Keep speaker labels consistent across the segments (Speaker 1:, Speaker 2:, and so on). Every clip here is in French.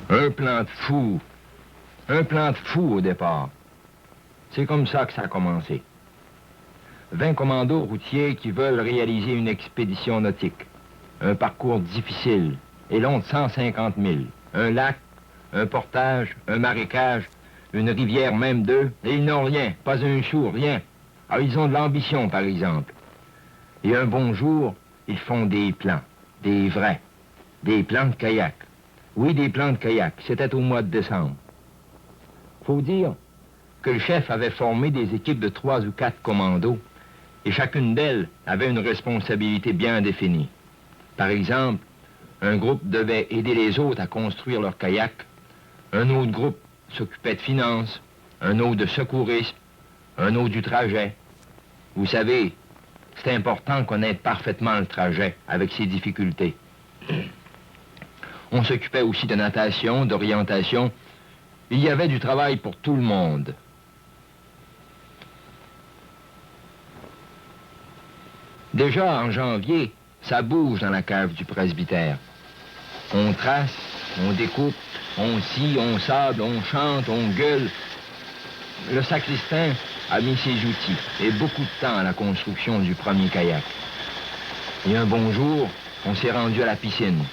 Speaker 1: Un plan de fou. Un plan de fou au départ. C'est comme ça que ça a commencé. 20 commandos routiers qui veulent réaliser une expédition nautique. Un parcours difficile et long de 150 000. Un lac, un portage, un marécage, une rivière même d'eux, et ils n'ont rien, pas un sou, rien. Ah, ils ont de l'ambition, par exemple. Et un bon jour, ils font des plans, des vrais, des plans de kayak. Oui, des plans de kayak, c'était au mois de décembre. Faut dire que le chef avait formé des équipes de 3 ou 4 commandos, et chacune d'elles avait une responsabilité bien définie. Par exemple, un groupe devait aider les autres à construire leur kayak, un autre groupe s'occupait de finances, un autre de secourisme, un autre du trajet. Vous savez, c'est important de connaître parfaitement le trajet avec ses difficultés. On s'occupait aussi de natation, d'orientation. Il y avait du travail pour tout le monde. Déjà en janvier, ça bouge dans la cave du presbytère. On trace, on découpe, on scie, on sable, on chante, on gueule. Le sacristain a mis ses outils et beaucoup de temps à la construction du premier kayak. Et un bon jour, on s'est rendu à la piscine.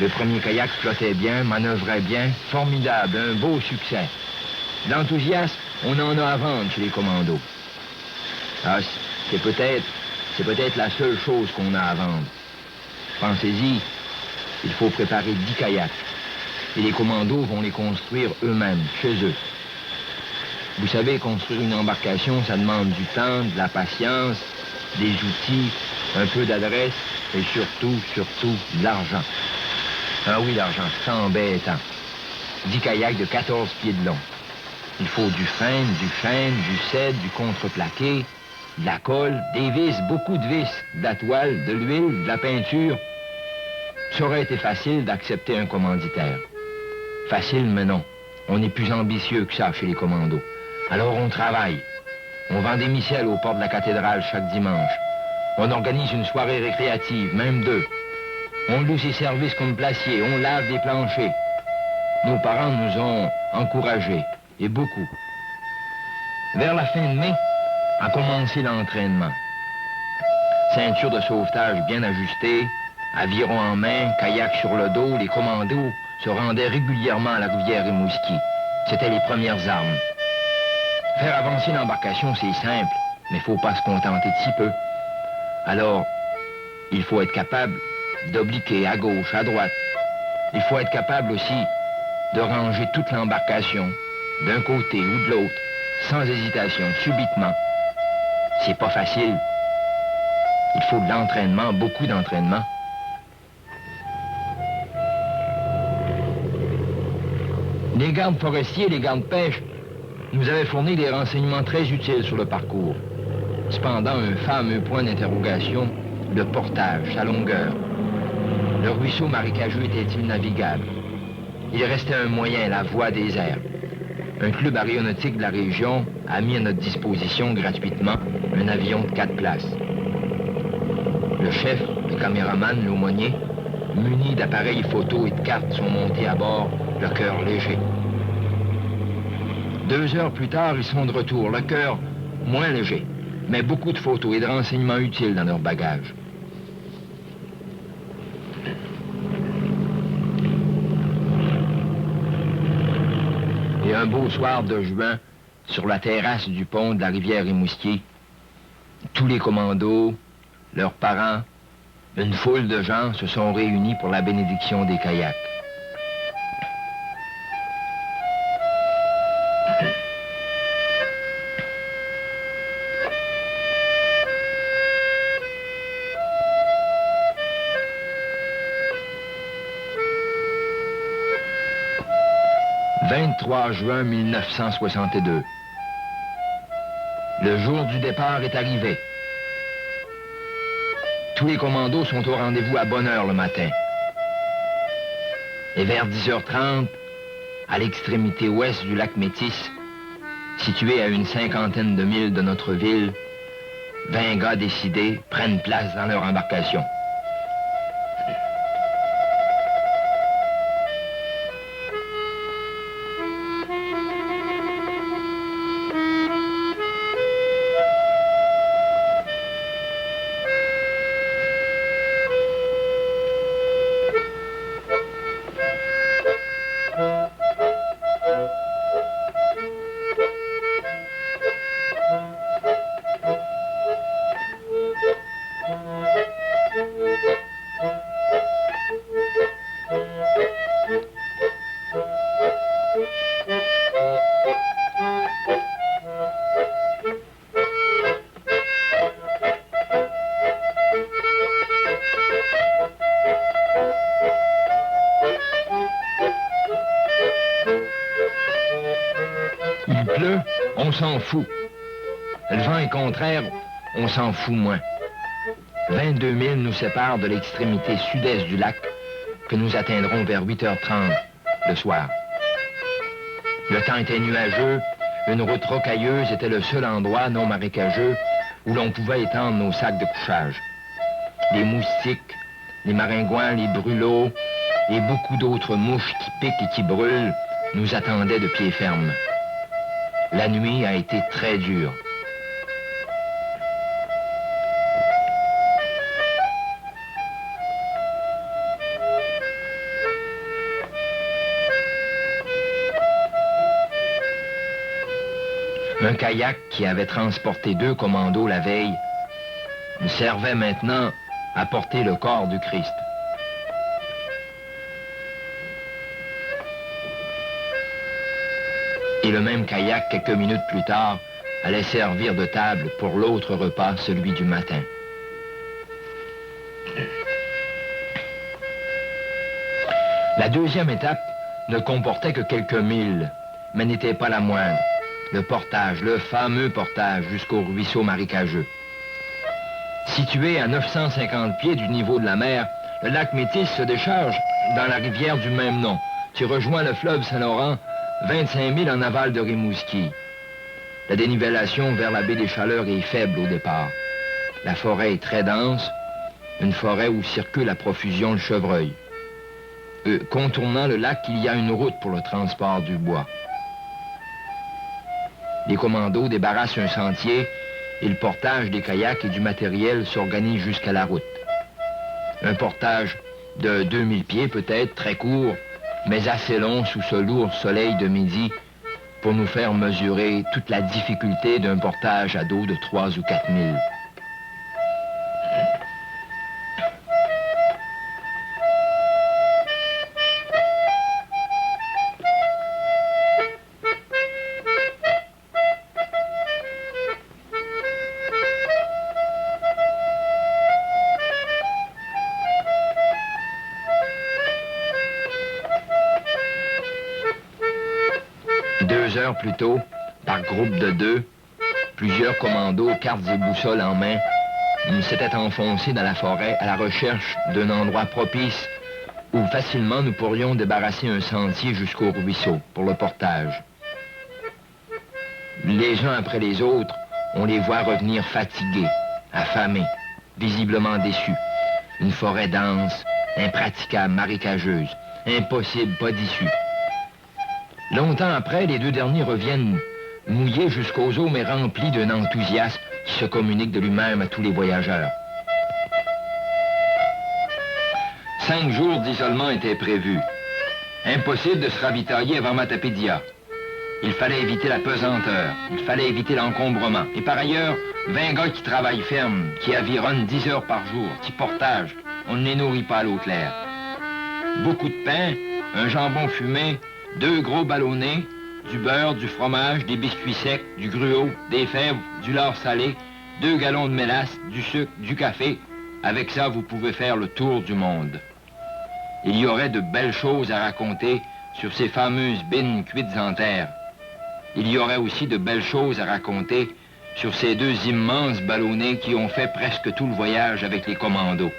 Speaker 1: Le premier kayak flottait bien, manœuvrait bien, formidable, un beau succès. L'enthousiasme, on en a à vendre chez les commandos. Ah, c'est peut-être la seule chose qu'on a à vendre. Pensez-y, il faut préparer 10 kayaks. Et les commandos vont les construire eux-mêmes, chez eux. Vous savez, construire une embarcation, ça demande du temps, de la patience, des outils, un peu d'adresse et surtout, de l'argent. Ah oui, l'argent, c'est embêtant. 10 kayaks de 14 pieds de long. Il faut du frein, du chêne, du cèdre, du contreplaqué, de la colle, des vis, beaucoup de vis, de la toile, de l'huile, de la peinture. Ça aurait été facile d'accepter un commanditaire. Facile, mais non. On est plus ambitieux que ça chez les commandos. Alors on travaille. On vend des micelles au port de la cathédrale chaque dimanche. On organise une soirée récréative, même 2. On loue ses services comme placiers, on lave des planchers. Nos parents nous ont encouragés, et beaucoup. Vers la fin de mai, a commencé l'entraînement. Ceinture de sauvetage bien ajustée, aviron en main, kayak sur le dos, les commandos se rendaient régulièrement à la rivière Rimouski. C'étaient les premières armes. Faire avancer l'embarcation, c'est simple, mais il ne faut pas se contenter de si peu. Alors, il faut être capable d'obliquer à gauche, à droite. Il faut être capable aussi de ranger toute l'embarcation, d'un côté ou de l'autre, sans hésitation, subitement. C'est pas facile. Il faut de l'entraînement, beaucoup d'entraînement. Les gardes forestiers et les gardes pêche nous avaient fourni des renseignements très utiles sur le parcours. Cependant, un fameux point d'interrogation, le portage, sa longueur. Le ruisseau marécageux était-il navigable? Il restait un moyen, la voie des airs. Un club aéronautique de la région a mis à notre disposition gratuitement un avion de 4 places. Le chef, le caméraman, l'aumônier, munis d'appareils photo et de cartes, sont montés à bord, le cœur léger. 2 heures plus tard, ils sont de retour, le cœur moins léger, mais beaucoup de photos et de renseignements utiles dans leur bagage. Et un beau soir de juin, sur la terrasse du pont de la rivière Rimouski, tous les commandos, leurs parents, une foule de gens se sont réunis pour la bénédiction des kayaks. « 23 juin 1962. Le jour du départ est arrivé. Tous les commandos sont au rendez-vous à bonne heure le matin. Et vers 10h30, à l'extrémité ouest du lac Métis, situé à une 50aine de milles de notre ville, 20 gars décidés prennent place dans leur embarcation. on s'en fout. Le vent est contraire, on s'en fout moins. 22 milles nous séparent de l'extrémité sud-est du lac, que nous atteindrons vers 8h30 le soir. Le temps était nuageux, une route rocailleuse était le seul endroit non marécageux où l'on pouvait étendre nos sacs de couchage. Les moustiques, les maringouins, les brûlots et beaucoup d'autres mouches qui piquent et qui brûlent nous attendaient de pied ferme. La nuit a été très dure. Un kayak qui avait transporté 2 commandos la veille servait maintenant à porter le corps du Christ. Et le même kayak, quelques minutes plus tard, allait servir de table pour l'autre repas, celui du matin. La deuxième étape ne comportait que quelques milles, mais n'était pas la moindre. Le portage, le fameux portage jusqu'au ruisseau marécageux. Situé à 950 pieds du niveau de la mer, le lac Métis se décharge dans la rivière du même nom, qui rejoint le fleuve Saint-Laurent 25 000 en aval de Rimouski. La dénivellation vers la baie des Chaleurs est faible au départ. La forêt est très dense, une forêt où circule à profusion le chevreuil. Contournant le lac, il y a une route pour le transport du bois. Les commandos débarrassent un sentier et le portage des kayaks et du matériel s'organise jusqu'à la route. Un portage de 2000 pieds peut-être, très court, mais assez long sous ce lourd soleil de midi pour nous faire mesurer toute la difficulté d'un portage à dos de 3 ou 4 milles. Plus tôt, par groupe de 2, plusieurs commandos, cartes et boussoles en main, s'étaient enfoncés dans la forêt à la recherche d'un endroit propice où facilement nous pourrions débarrasser un sentier jusqu'au ruisseau pour le portage. Les uns après les autres, on les voit revenir fatigués, affamés, visiblement déçus. Une forêt dense, impraticable, marécageuse, impossible, pas d'issue. Longtemps après, les 2 derniers reviennent mouillés jusqu'aux os, mais remplis d'un enthousiasme qui se communique de lui-même à tous les voyageurs. 5 jours d'isolement étaient prévus. Impossible de se ravitailler avant Matapédia. Il fallait éviter la pesanteur, il fallait éviter l'encombrement. Et par ailleurs, 20 gars qui travaillent ferme, qui avironnent 10 heures par jour, qui portage, on ne les nourrit pas à l'eau claire. Beaucoup de pain, un jambon fumé, 2 gros ballonnés, du beurre, du fromage, des biscuits secs, du gruau, des fèves, du lard salé, 2 gallons de mélasse, du sucre, du café. Avec ça, vous pouvez faire le tour du monde. Il y aurait de belles choses à raconter sur ces fameuses bines cuites en terre. Il y aurait aussi de belles choses à raconter sur ces 2 immenses ballonnés qui ont fait presque tout le voyage avec les commandos.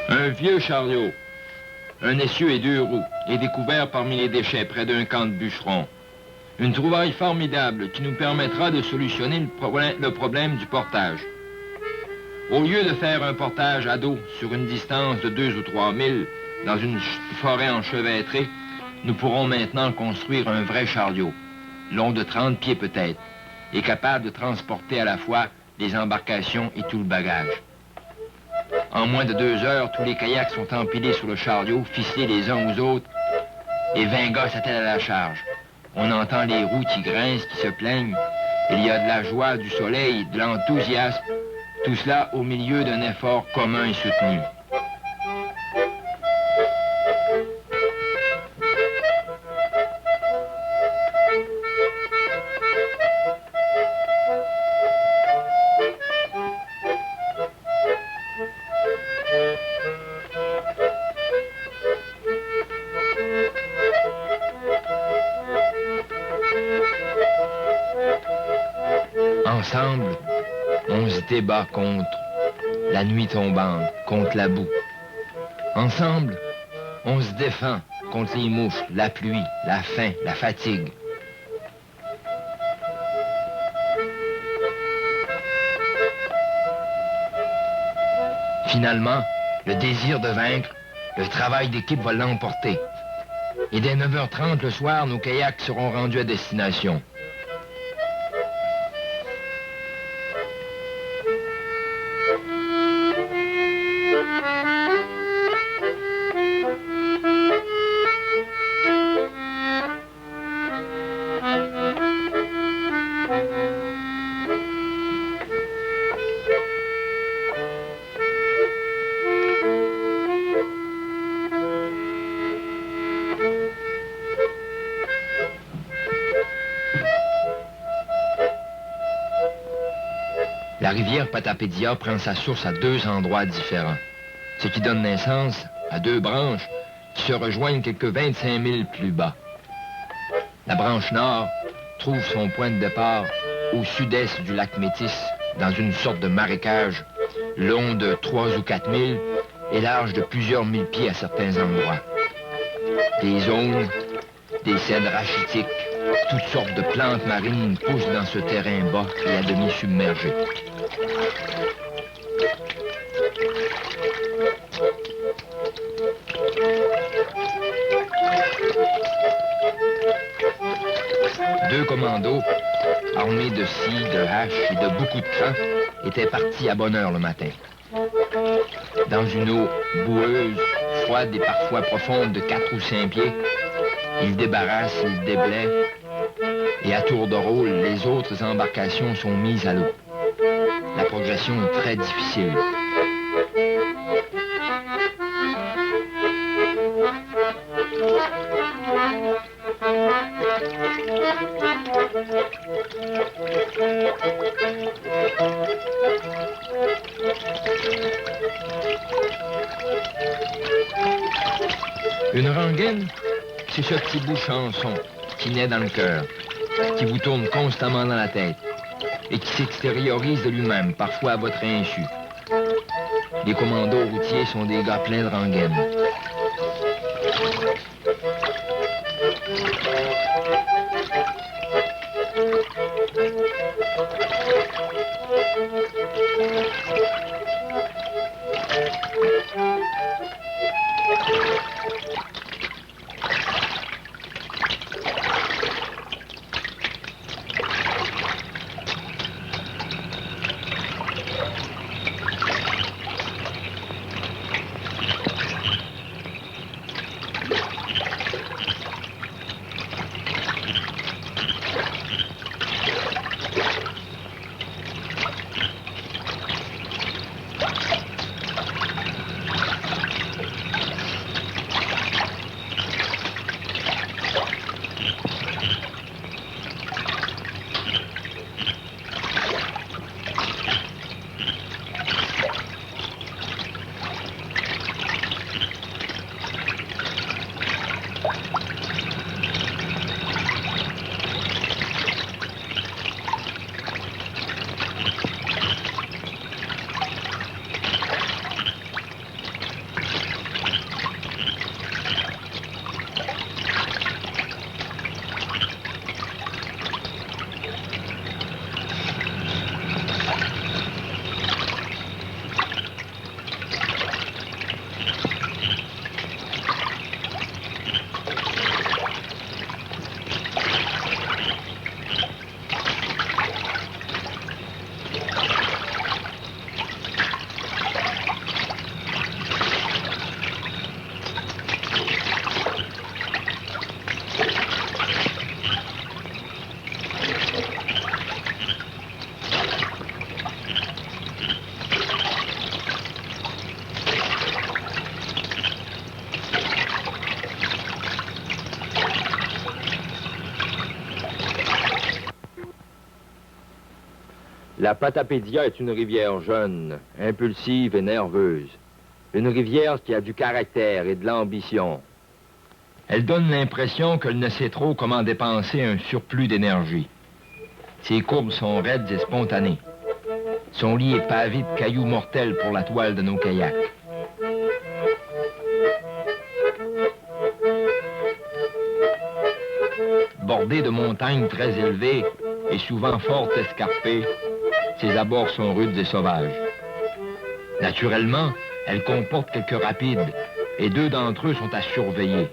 Speaker 1: Un vieux chariot, un essieu et 2 roues, est découvert parmi les déchets près d'un camp de bûcherons. Une trouvaille formidable qui nous permettra de solutionner le problème du portage. Au lieu de faire un portage à dos sur une distance de 2 ou 3 milles dans une forêt enchevêtrée, nous pourrons maintenant construire un vrai chariot, long de 30 pieds peut-être, et capable de transporter à la fois les embarcations et tout le bagage. En moins de 2 heures, tous les kayaks sont empilés sur le chariot, ficelés les uns aux autres, et 20 gars s'attellent à la charge. On entend les roues qui grincent, qui se plaignent. Il y a de la joie, du soleil, de l'enthousiasme. Tout cela au milieu d'un effort commun et soutenu. Ensemble, on se débat contre la nuit tombante, contre la boue. Ensemble, on se défend contre les mouches, la pluie, la faim, la fatigue. Finalement, le désir de vaincre, le travail d'équipe va l'emporter. Et dès 9h30 le soir, nos kayaks seront rendus à destination. La rivière Patapédia prend sa source à 2 endroits différents, ce qui donne naissance à 2 branches qui se rejoignent quelques 25 000 plus bas. La branche nord trouve son point de départ au sud-est du lac Métis, dans une sorte de marécage long de 3 ou 4 000 et large de plusieurs mille pieds à certains endroits. Des zones, des cèdres rachitiques, toutes sortes de plantes marines poussent dans ce terrain bas et à demi submergé. Deux commandos, armés de scies, de haches et de beaucoup de crans, étaient partis à bonne heure le matin. Dans une eau boueuse, froide et parfois profonde de 4 ou 5 pieds, ils débarrassent, ils déblaient, et à tour de rôle, les autres embarcations sont mises à l'eau. La progression est très difficile. Une rengaine, c'est ce petit bout chanson qui naît dans le cœur, qui vous tourne constamment dans la tête et qui s'extériorise de lui-même, parfois à votre insu. Les commandos routiers sont des gars pleins de rengaines. La Patapédia est une rivière jeune, impulsive et nerveuse. Une rivière qui a du caractère et de l'ambition. Elle donne l'impression qu'elle ne sait trop comment dépenser un surplus d'énergie. Ses courbes sont raides et spontanées. Son lit est pavé de cailloux mortels pour la toile de nos kayaks. Bordée de montagnes très élevées et souvent fort escarpées, ses abords sont rudes et sauvages. Naturellement, elle comporte quelques rapides et 2 d'entre eux sont à surveiller.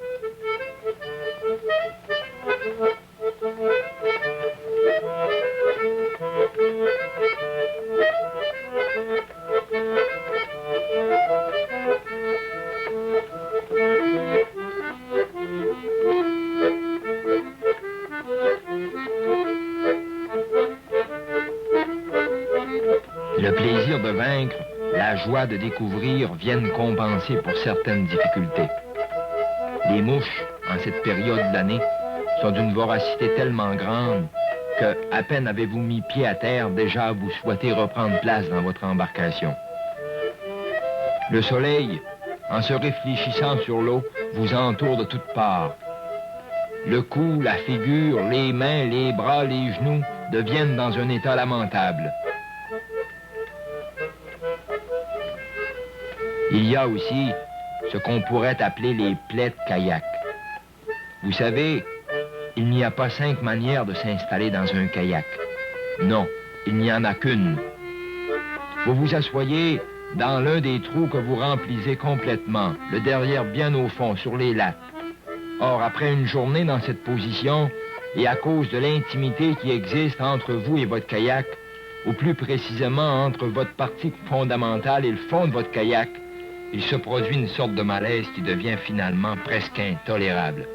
Speaker 1: Le plaisir de vaincre, la joie de découvrir viennent compenser pour certaines difficultés. Les mouches, en cette période de l'année, sont d'une voracité tellement grande que, à peine avez-vous mis pied à terre, déjà vous souhaitez reprendre place dans votre embarcation. Le soleil, en se réfléchissant sur l'eau, vous entoure de toutes parts. Le cou, la figure, les mains, les bras, les genoux deviennent dans un état lamentable. Il y a aussi ce qu'on pourrait appeler les plaies de kayak. Vous savez, il n'y a pas 5 manières de s'installer dans un kayak. Non, il n'y en a qu'une. Vous vous asseyez dans l'un des trous que vous remplissez complètement, le derrière bien au fond, sur les lattes. Or, après une journée dans cette position, et à cause de l'intimité qui existe entre vous et votre kayak, ou plus précisément entre votre partie fondamentale et le fond de votre kayak, il se produit une sorte de malaise qui devient finalement presque intolérable.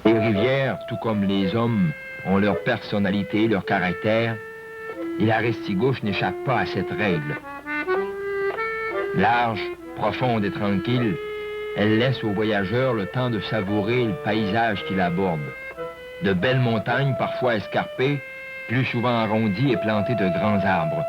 Speaker 1: Les rivières, tout comme les hommes, ont leur personnalité, leur caractère, et la Restigouche n'échappe pas à cette règle. Large, profonde et tranquille, elle laisse aux voyageurs le temps de savourer le paysage qui l'aborde. De belles montagnes, parfois escarpées, plus souvent arrondies et plantées de grands arbres.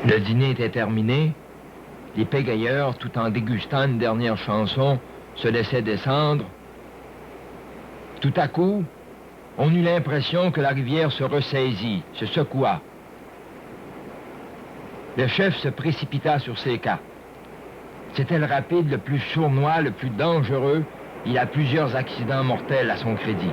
Speaker 1: Le dîner était terminé. Les pégayeurs, tout en dégustant une dernière chanson, se laissaient descendre. Tout à coup, on eut l'impression que la rivière se ressaisit, se secoua. Le chef se précipita sur ses cartes. C'était le rapide le plus sournois, le plus dangereux. Il a plusieurs accidents mortels à son crédit.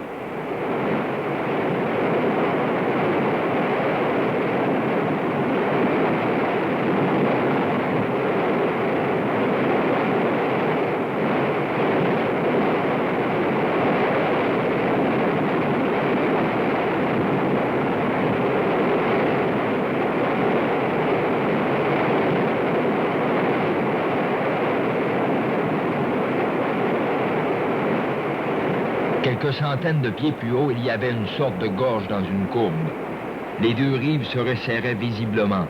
Speaker 1: Quelques centaines de pieds plus haut, il y avait une sorte de gorge dans une courbe. Les 2 rives se resserraient visiblement.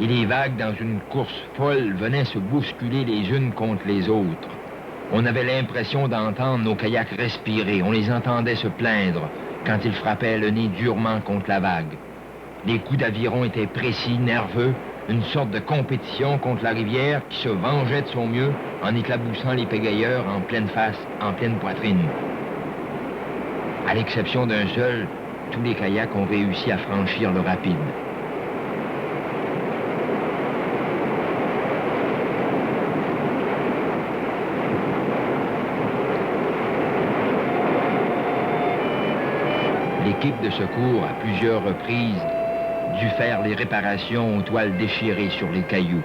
Speaker 1: et les vagues, dans une course folle, venaient se bousculer les unes contre les autres. On avait l'impression d'entendre nos kayaks respirer, on les entendait se plaindre quand ils frappaient le nez durement contre la vague. Les coups d'aviron étaient précis, nerveux, une sorte de compétition contre la rivière qui se vengeait de son mieux en éclaboussant les pégayeurs en pleine face, en pleine poitrine. À l'exception d'un seul, tous les kayaks ont réussi à franchir le rapide. L'équipe de secours, à plusieurs reprises, dut faire les réparations aux toiles déchirées sur les cailloux.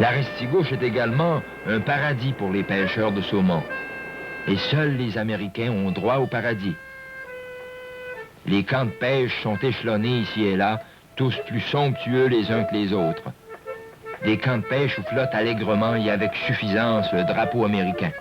Speaker 1: La Restigouche est également un paradis pour les pêcheurs de saumon. Et seuls les Américains ont droit au paradis. Les camps de pêche sont échelonnés ici et là, tous plus somptueux les uns que les autres. Des camps de pêche où flotte allègrement et avec suffisance le drapeau américain.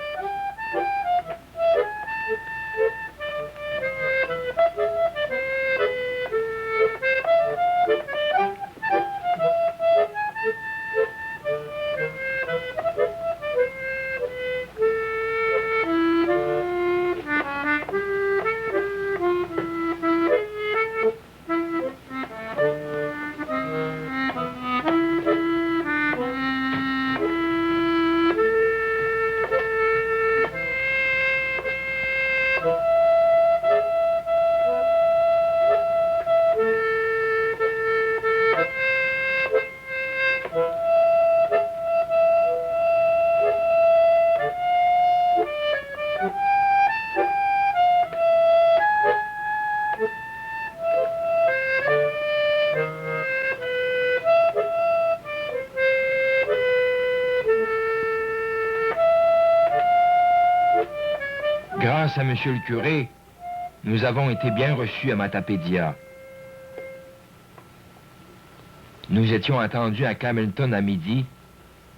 Speaker 1: Grâce à monsieur le curé, nous avons été bien reçus à Matapédia. Nous étions attendus à Camelton à midi.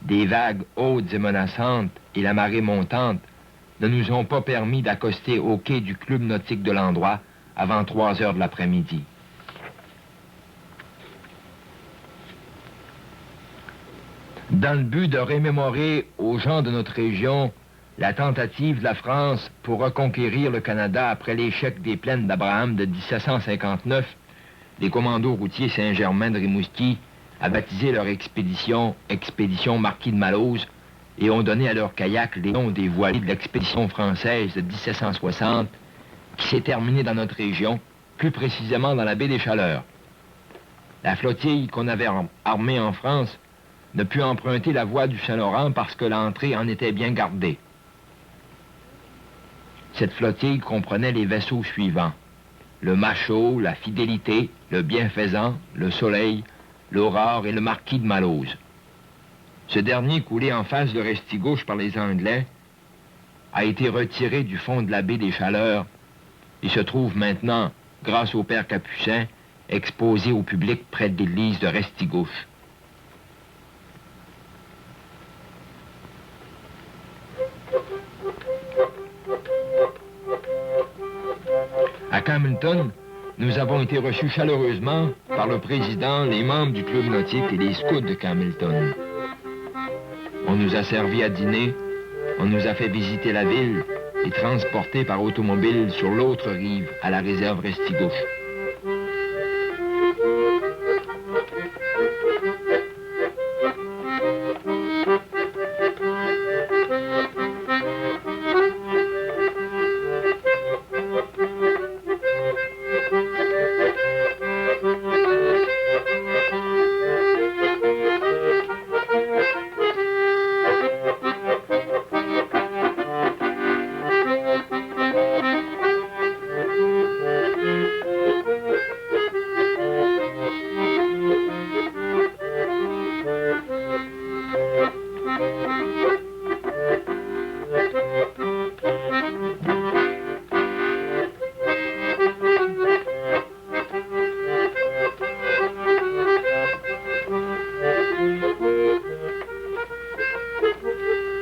Speaker 1: Des vagues hautes et menaçantes et la marée montante ne nous ont pas permis d'accoster au quai du club nautique de l'endroit avant 3 heures de l'après-midi. Dans le but de remémorer aux gens de notre région la tentative de la France pour reconquérir le Canada après l'échec des plaines d'Abraham de 1759, les commandos routiers Saint-Germain de Rimouski a baptisé leur expédition Marquis de Malose et ont donné à leur kayak les noms des voiliers de l'expédition française de 1760 qui s'est terminée dans notre région, plus précisément dans la baie des Chaleurs. La flottille qu'on avait armée en France ne put emprunter la voie du Saint-Laurent parce que l'entrée en était bien gardée. Cette flottille comprenait les vaisseaux suivants: le Machaut, la Fidélité, le Bienfaisant, le Soleil, l'Aurore et le Marquis de Malose. Ce dernier, coulé en face de Restigouche par les Anglais, a été retiré du fond de la baie des Chaleurs et se trouve maintenant, grâce au père Capucin, exposé au public près de l'église de Restigouche. À Camelton, nous avons été reçus chaleureusement par le président, les membres du club nautique et les scouts de Camelton. On nous a servi à dîner, on nous a fait visiter la ville et transporter par automobile sur l'autre rive, à la réserve Restigouche.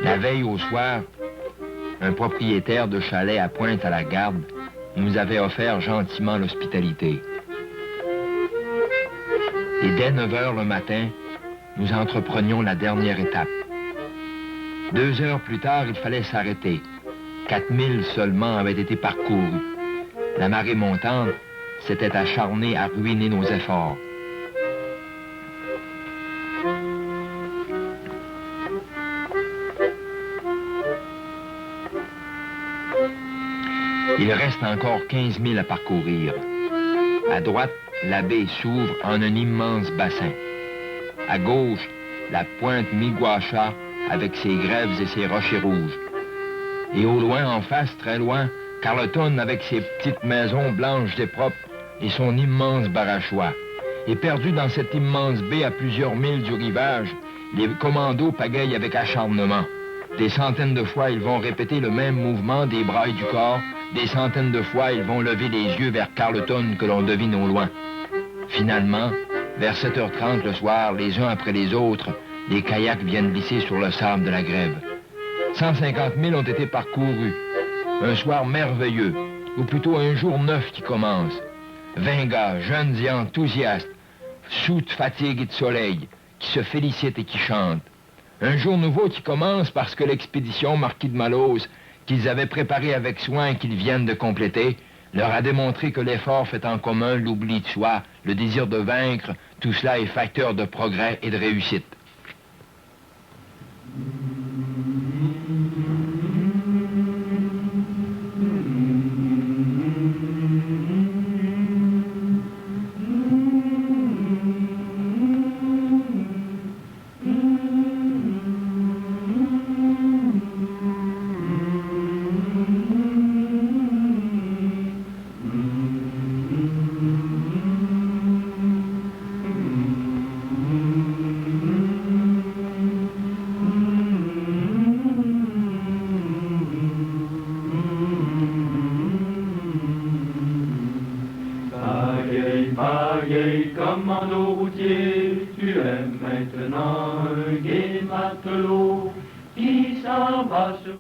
Speaker 1: La veille au soir, un propriétaire de chalet à Pointe-à-la-Garde nous avait offert gentiment l'hospitalité. Et dès 9 heures le matin, nous entreprenions la dernière étape. 2 heures plus tard, il fallait s'arrêter. 4000 seulement avaient été parcourus. La marée montante s'était acharnée à ruiner nos efforts. Il reste encore 15 000 à parcourir. À droite, la baie s'ouvre en un immense bassin. À gauche, la pointe Miguacha avec ses grèves et ses rochers rouges. Et au loin, en face, très loin, Carleton avec ses petites maisons blanches et propres et son immense barachois. Et perdu dans cette immense baie à plusieurs milles du rivage, les commandos pagayent avec acharnement. Des centaines de fois, ils vont répéter le même mouvement des bras et du corps. Des centaines de fois, ils vont lever les yeux vers Carleton que l'on devine au loin. Finalement, vers 7h30 le soir, les uns après les autres, les kayaks viennent glisser sur le sable de la grève. 150 000 ont été parcourus. Un soir merveilleux, ou plutôt un jour neuf qui commence. 20 gars, jeunes et enthousiastes, sous de fatigue et de soleil, qui se félicitent et qui chantent. Un jour nouveau qui commence parce que l'expédition Marquis de Malose, qu'ils avaient préparée avec soin et qu'ils viennent de compléter, leur a démontré que l'effort fait en commun, l'oubli de soi, le désir de vaincre, tout cela est facteur de progrès et de réussite.
Speaker 2: Pagaille, commando routier, tu es maintenant un gai matelot qui s'en va sur